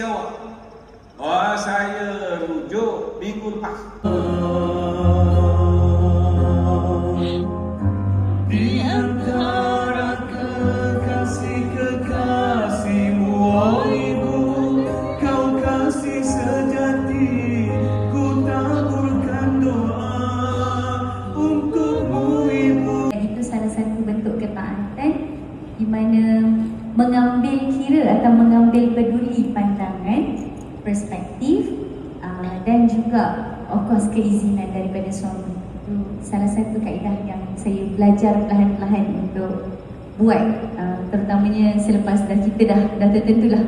Jawab. Oh, saya rujuk minggu lepas. Di antara kekasih-kekasihmu, oh ibu, kau kasih sejati, ku taburkan doa untukmu ibu. Itu salah satu bentuk ketaatan di mana mengambil kira atau mengambil peduli pandangan, perspektif dan juga of course keizinan daripada suami. Itu salah satu kaedah yang saya belajar perlahan-lahan untuk buat, terutamanya selepas kita dah tertentulah.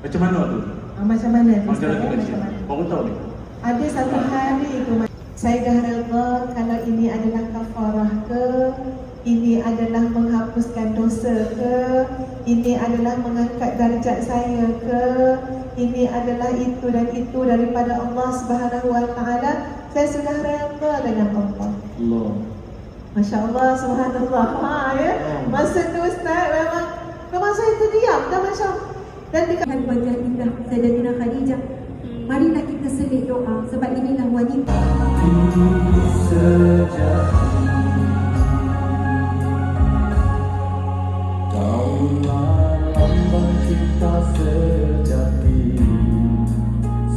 Macam mana tu? Macam mana tu? Macam mana tu? Baru tahu ni. Ada satu hari tu saya dah rela kalau ini adalah kafarah ke, ini adalah menghapuskan dosa ke, ini adalah mengangkat darjat saya ke, ini adalah itu dan itu daripada Allah Subhanahu Wa Taala. Saya sudah rela dengan Allah. Allah. Masya Allah, Subhanallah. Ya. Masa tu Ustaz memang saya terdiam dah macam. Dan Dengan wajah indah Sayyidatina Khadijah, marilah kita selit doa sebab inilah wanita. Kaulah lambang cinta sejati,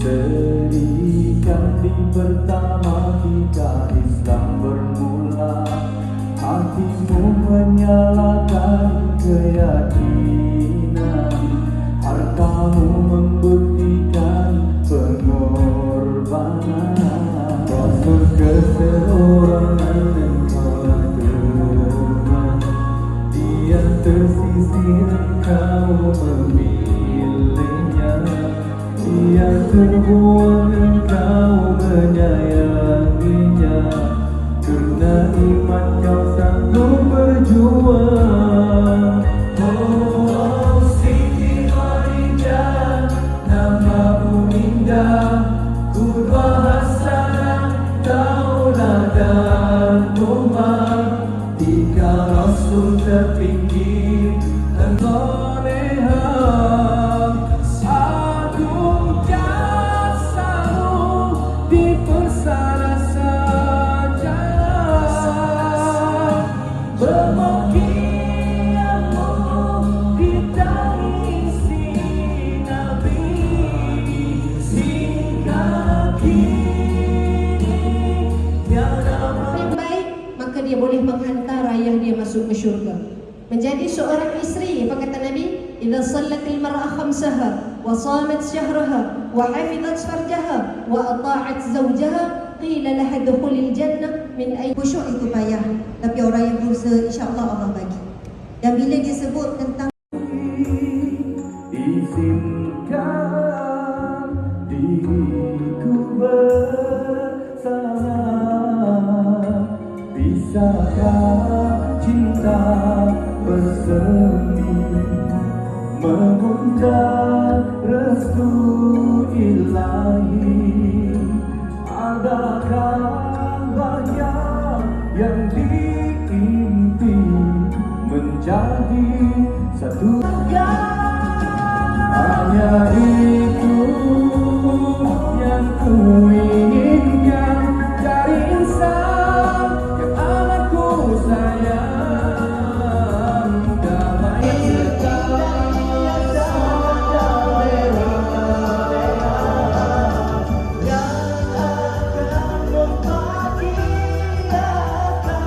serikan di pertama ketika Islam bermula, hatimu menyalakan keyakinan, hartamu membuktikan pengorbanan. Rasul keseorangan engkau teman, dia tersisih engkau memilihnya, dia terbuang engkau menyayanginya, karena iman kau sanggup berjuang. Oh, Siti Khadijah, namamu indah, qudwah hasanah, tauladan ummah. Jika Rasul terpinggir, engkau leha, agung jasamu dipersalah saja. Bermokianmu kita isi Nabi, hingga kini tiada Yang baik, maka dia boleh menghantar ayah dia masuk ke syurga. Menjadi seorang isteri, apa kata Nabi? Idza sallatil mar'a khamsaha wa shamat syahraha wa hafizat farjaha wa ata'at zawjaha qila laha dukhulil jannah min ay. Khusyuk itu payah, tapi orang yang berusaha insya-Allah Allah bagi. Dan bila dia sebut tentang izinkan diriku bersalah, bisakah cinta bersemi mengundang restu ilahi? Adakah banyak yang diimpi menjadi satu? Hanya itu yang ku inginkan dari insan yang amat ku sayang. Damai sejahtera yang akan membahagiakan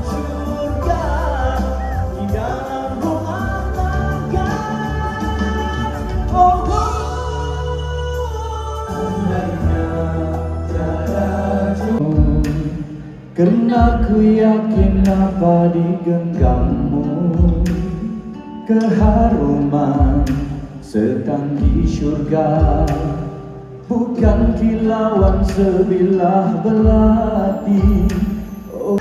surga di dalam rumah tangga. Oh, karena ku yakin apa di genggammu, keharuman sedang di syurga, bukan kilauan sebilah belati. Oh,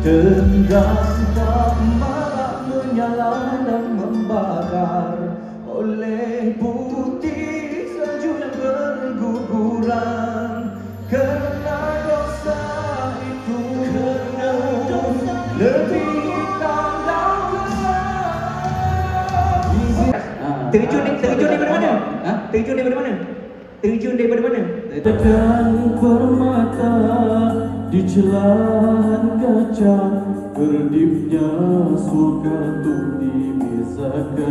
dendam tak marak menyala dan membakar oleh putih salju yang berguguran. Karena dosa itu lebih hitam Terjun daripada mana? Terjun daripada mana? Terjun daripada mana? Tekan permata di celahan kaca, kedipnya surga untuk dibezakan.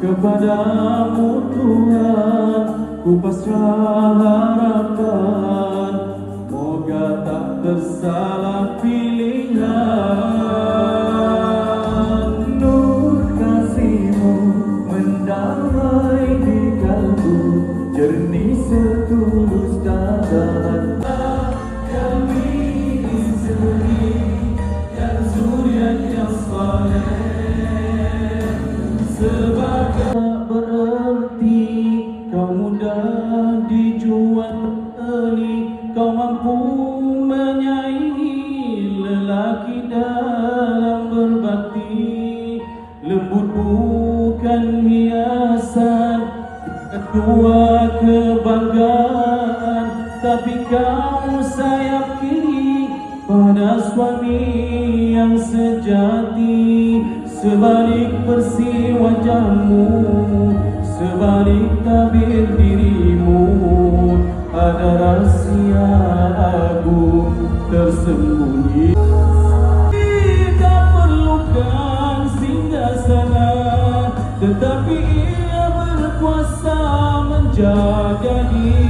Kepadamu Tuhan ku pasrah harapan, moga tak tersalah pilihan. Nur kasih-Mu mendamai di kalbu, jernih setulus dalam kami istri dan zuriat yang saleh. Sebab tak bererti kau mudah dijual beli, kau mampu menyaingi lelaki dalam berbakti. Lembut bukan hiasan, kedua kebanggaan, tapi kau sayap kiri pada suami yang sejati. Sebalik bersih wajahmu, sebalik tabir dirimu, ada rahsia agung tersembunyi. Kita perlukan singgasana, tetapi Ia berkuasa menjaga diri.